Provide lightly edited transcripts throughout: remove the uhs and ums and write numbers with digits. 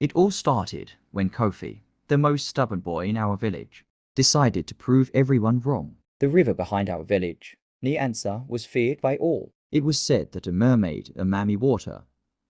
It all started when Kofi, the most stubborn boy in our village, decided to prove everyone wrong. The river behind our village, Nyansa, was feared by all. It was said that a mermaid, a Mammy Water,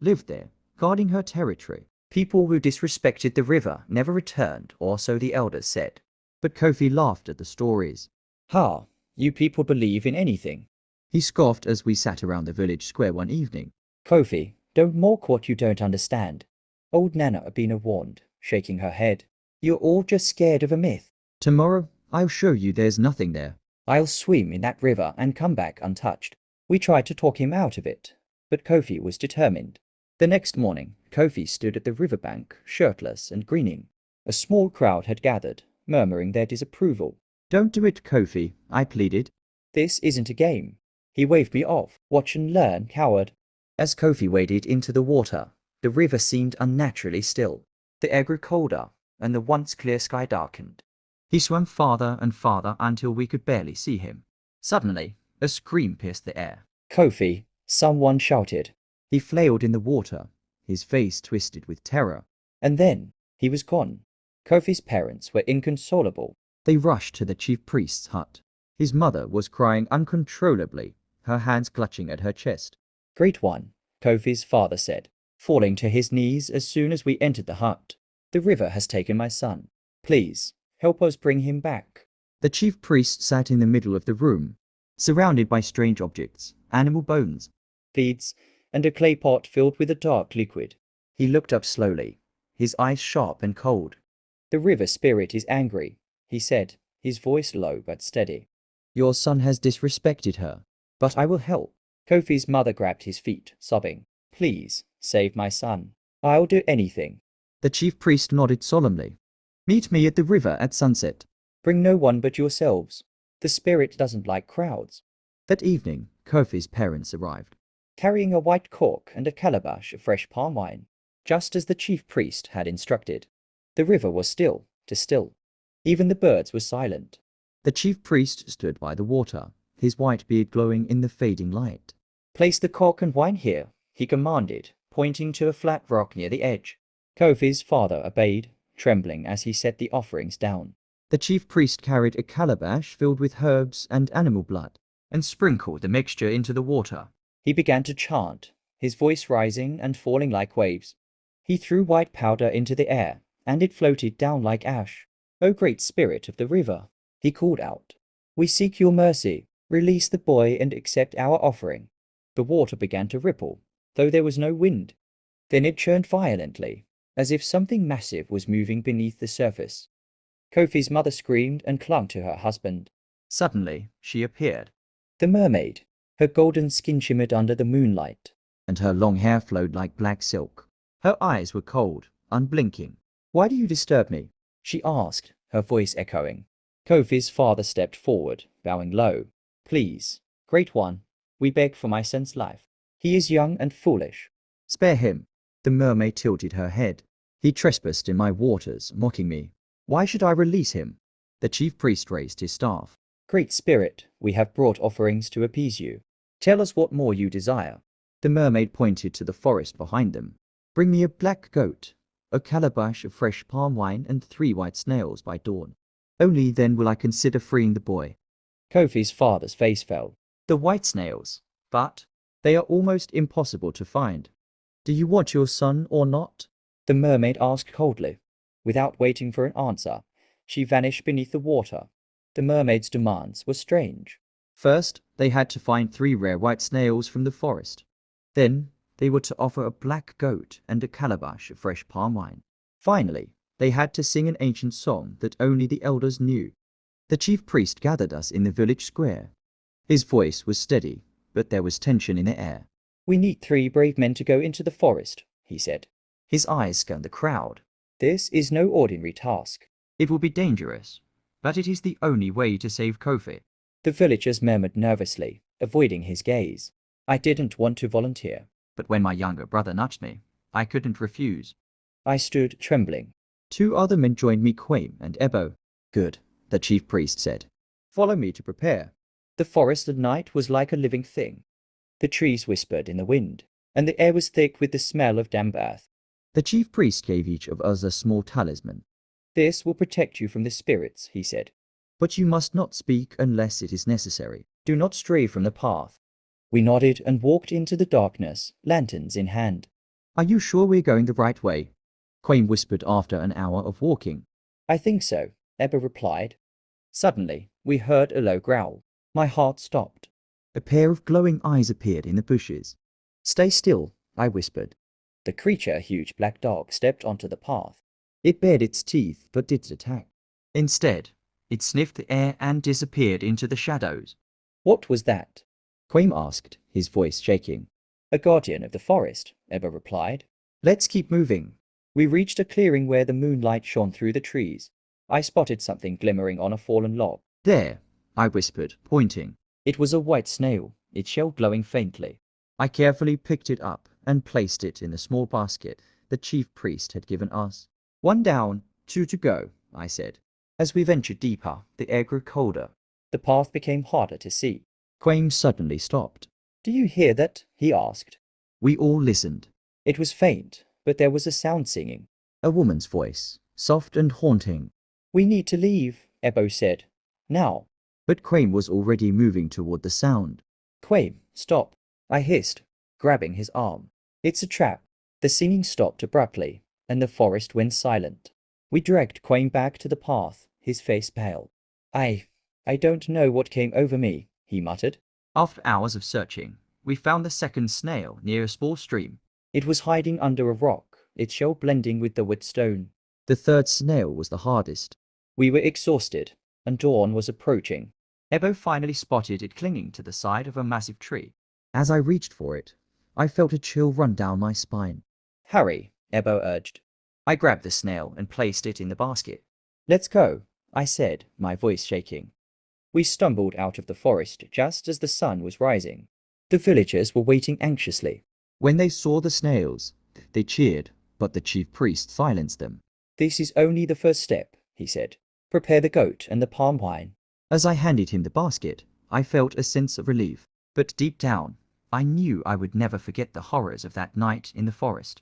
lived there, guarding her territory. People who disrespected the river never returned, or so the elders said. But Kofi laughed at the stories. Ha! You people believe in anything. He scoffed as we sat around the village square one evening. Kofi, don't mock what you don't understand. Old Nana Abina warned, shaking her head. You're all just scared of a myth. Tomorrow, I'll show you there's nothing there. I'll swim in that river and come back untouched. We tried to talk him out of it, but Kofi was determined. The next morning, Kofi stood at the riverbank, shirtless and grinning. A small crowd had gathered, murmuring their disapproval. Don't do it, Kofi, I pleaded. This isn't a game. He waved me off. Watch and learn, coward. As Kofi waded into the water, the river seemed unnaturally still. The air grew colder, and the once clear sky darkened. He swam farther and farther until we could barely see him. Suddenly, a scream pierced the air. Kofi, someone shouted. He flailed in the water, his face twisted with terror. And then, he was gone. Kofi's parents were inconsolable. They rushed to the chief priest's hut. His mother was crying uncontrollably, her hands clutching at her chest. Great one, Kofi's father said, falling to his knees as soon as we entered the hut. The river has taken my son. Please, help us bring him back. The chief priest sat in the middle of the room, surrounded by strange objects, animal bones, beads, and a clay pot filled with a dark liquid. He looked up slowly, his eyes sharp and cold. The river spirit is angry, he said, his voice low but steady. Your son has disrespected her. But I will help. Kofi's mother grabbed his feet, sobbing. Please, save my son. I'll do anything. The chief priest nodded solemnly. Meet me at the river at sunset. Bring no one but yourselves. The spirit doesn't like crowds. That evening, Kofi's parents arrived, carrying a white cork and a calabash of fresh palm wine, just as the chief priest had instructed. The river was still. Even the birds were silent. The chief priest stood by the water, his white beard glowing in the fading light. Place the cork and wine here, he commanded, pointing to a flat rock near the edge. Kofi's father obeyed, trembling as he set the offerings down. The chief priest carried a calabash filled with herbs and animal blood, and sprinkled the mixture into the water. He began to chant, his voice rising and falling like waves. He threw white powder into the air, and it floated down like ash. O great spirit of the river, he called out. We seek your mercy. Release the boy and accept our offering. The water began to ripple, though there was no wind. Then it churned violently, as if something massive was moving beneath the surface. Kofi's mother screamed and clung to her husband. Suddenly, she appeared. The mermaid. Her golden skin shimmered under the moonlight, and her long hair flowed like black silk. Her eyes were cold, unblinking. Why do you disturb me? She asked, her voice echoing. Kofi's father stepped forward, bowing low. Please, great one, we beg for my son's life. He is young and foolish. Spare him. The mermaid tilted her head. He trespassed in my waters, mocking me. Why should I release him? The chief priest raised his staff. Great spirit, we have brought offerings to appease you. Tell us what more you desire. The mermaid pointed to the forest behind them. Bring me a black goat, a calabash of fresh palm wine, and 3 white snails by dawn. Only then will I consider freeing the boy. Kofi's father's face fell. The white snails, but they are almost impossible to find. Do you want your son or not? The mermaid asked coldly. Without waiting for an answer, she vanished beneath the water. The mermaid's demands were strange. First, they had to find 3 rare white snails from the forest. Then, they were to offer a black goat and a calabash of fresh palm wine. Finally, they had to sing an ancient song that only the elders knew. The chief priest gathered us in the village square. His voice was steady, but there was tension in the air. We need 3 brave men to go into the forest, he said. His eyes scanned the crowd. This is no ordinary task. It will be dangerous, but it is the only way to save Kofi. The villagers murmured nervously, avoiding his gaze. I didn't want to volunteer. But when my younger brother nudged me, I couldn't refuse. I stood trembling. 2 other men joined me, Quame and Ebo. Good, the chief priest said. Follow me to prepare. The forest at night was like a living thing. The trees whispered in the wind, and the air was thick with the smell of damp earth. The chief priest gave each of us a small talisman. This will protect you from the spirits, he said. But you must not speak unless it is necessary. Do not stray from the path. We nodded and walked into the darkness, lanterns in hand. Are you sure we're going the right way? Quain whispered after an hour of walking. I think so, Ebba replied. Suddenly, we heard a low growl. My heart stopped. A pair of glowing eyes appeared in the bushes. Stay still, I whispered. The creature, a huge black dog, stepped onto the path. It bared its teeth but didn't attack. Instead, it sniffed the air and disappeared into the shadows. What was that? Quain asked, his voice shaking. A guardian of the forest, Ebba replied. Let's keep moving. We reached a clearing where the moonlight shone through the trees. I spotted something glimmering on a fallen log. There, I whispered, pointing. It was a white snail, its shell glowing faintly. I carefully picked it up and placed it in the small basket the chief priest had given us. 1 down, 2 to go, I said. As we ventured deeper, the air grew colder. The path became harder to see. Quain suddenly stopped. Do you hear that? He asked. We all listened. It was faint, but there was a sound singing. A woman's voice, soft and haunting. We need to leave, Ebbo said. Now. But Quain was already moving toward the sound. Quain, stop, I hissed, grabbing his arm. It's a trap. The singing stopped abruptly, and the forest went silent. We dragged Quain back to the path, his face pale. I don't know what came over me, he muttered. After hours of searching, we found the second snail near a small stream. It was hiding under a rock, its shell blending with the wet stone. The third snail was the hardest. We were exhausted, and dawn was approaching. Ebbo finally spotted it clinging to the side of a massive tree. As I reached for it, I felt a chill run down my spine. Hurry, Ebbo urged. I grabbed the snail and placed it in the basket. Let's go, I said, my voice shaking. We stumbled out of the forest just as the sun was rising. The villagers were waiting anxiously. When they saw the snails, they cheered, but the chief priest silenced them. This is only the first step, he said. Prepare the goat and the palm wine. As I handed him the basket, I felt a sense of relief. But deep down, I knew I would never forget the horrors of that night in the forest.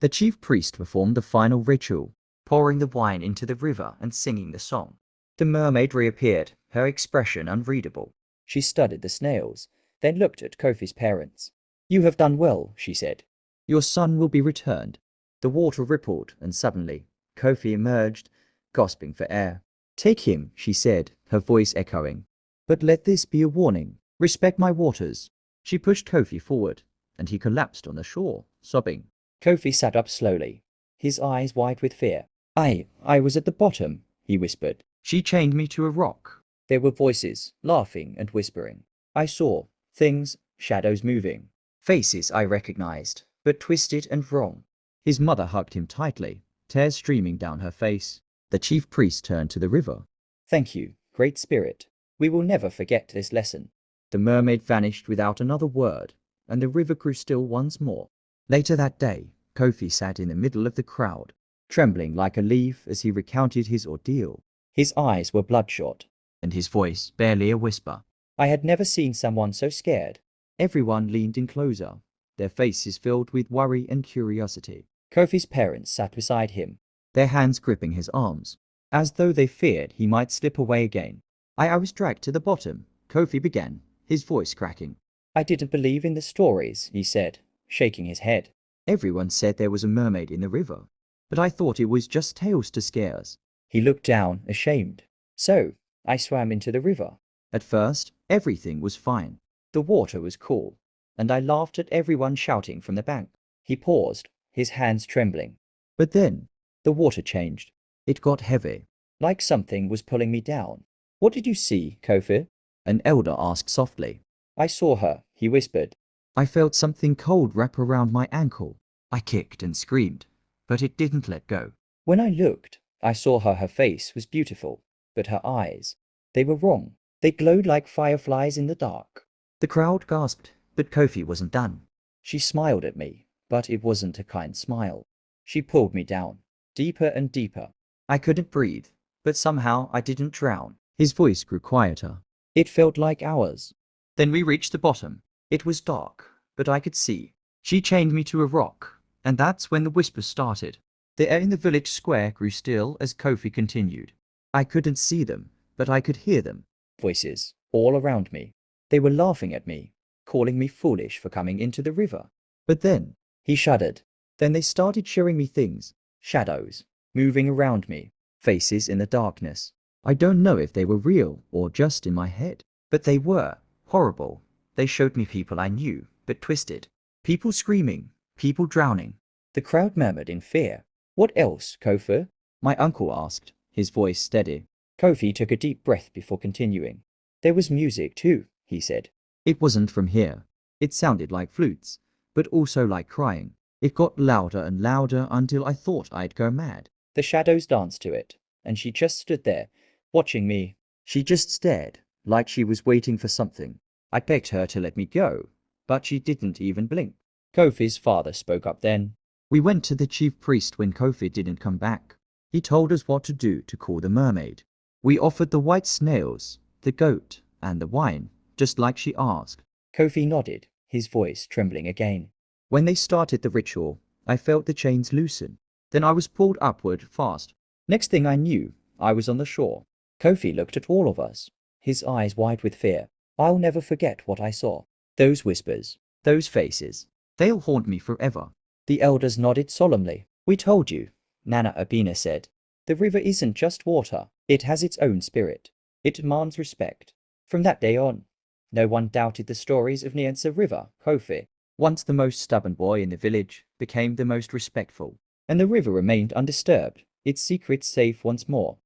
The chief priest performed the final ritual, pouring the wine into the river and singing the song. The mermaid reappeared, her expression unreadable. She studied the snails, then looked at Kofi's parents. You have done well, she said. Your son will be returned. The water rippled, and suddenly, Kofi emerged, gasping for air. Take him, she said, her voice echoing. But let this be a warning. Respect my waters. She pushed Kofi forward, and he collapsed on the shore, sobbing. Kofi sat up slowly, his eyes wide with fear. I was at the bottom, he whispered. She chained me to a rock. There were voices, laughing and whispering. I saw things, shadows moving. Faces I recognized, but twisted and wrong. His mother hugged him tightly, tears streaming down her face. The chief priest turned to the river. Thank you, Great Spirit. We will never forget this lesson. The mermaid vanished without another word, and the river grew still once more. Later that day, Kofi sat in the middle of the crowd, trembling like a leaf as he recounted his ordeal. His eyes were bloodshot, and his voice barely a whisper. I had never seen someone so scared. Everyone leaned in closer, their faces filled with worry and curiosity. Kofi's parents sat beside him, their hands gripping his arms, as though they feared he might slip away again. I was dragged to the bottom, Kofi began, his voice cracking. I didn't believe in the stories, he said, shaking his head. Everyone said there was a mermaid in the river, but I thought it was just tales to scare us. He looked down, ashamed. So, I swam into the river. At first, everything was fine. The water was cool, and I laughed at everyone shouting from the bank. He paused, his hands trembling. But then, the water changed. It got heavy. Like something was pulling me down. What did you see, Kofi? An elder asked softly. I saw her, he whispered. I felt something cold wrap around my ankle. I kicked and screamed, but it didn't let go. When I looked, I saw her face was beautiful, but her eyes, they were wrong. They glowed like fireflies in the dark. The crowd gasped, but Kofi wasn't done. She smiled at me, but it wasn't a kind smile. She pulled me down, deeper and deeper. I couldn't breathe, but somehow I didn't drown. His voice grew quieter. It felt like hours. Then we reached the bottom. It was dark, but I could see. She chained me to a rock, And that's when the whispers started. The air in the village square grew still as Kofi continued. I couldn't see them, but I could hear them. Voices all around me. They were laughing at me, calling me foolish for coming into the river. But then, He shuddered. Then they started showing me things, shadows, moving around me, faces in the darkness. I don't know if they were real or just in my head, but they were horrible. They showed me people I knew, but twisted. People screaming, people drowning. The crowd murmured in fear. What else, Kofi? My uncle asked, his voice steady. Kofi took a deep breath before continuing. There was music too, he said. It wasn't from here. It sounded like flutes, but also like crying. It got louder and louder until I thought I'd go mad. The shadows danced to it, and she just stood there, watching me. She just stared, like she was waiting for something. I begged her to let me go, but she didn't even blink. Kofi's father spoke up then. We went to the chief priest when Kofi didn't come back. He told us what to do to call the mermaid. We offered the white snails, the goat, and the wine, just like she asked. Kofi nodded, his voice trembling again. When they started the ritual, I felt the chains loosen. Then I was pulled upward fast. Next thing I knew, I was on the shore. Kofi looked at all of us, his eyes wide with fear. I'll never forget what I saw. Those whispers, those faces. They'll haunt me forever. The elders nodded solemnly. We told you, Nana Abina said. The river isn't just water. It has its own spirit. It demands respect. From that day on, no one doubted the stories of Nyanza River, Kofi. Once the most stubborn boy in the village became the most respectful. And the river remained undisturbed, its secrets safe once more.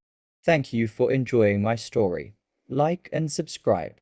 Thank you for enjoying my story. Like and subscribe.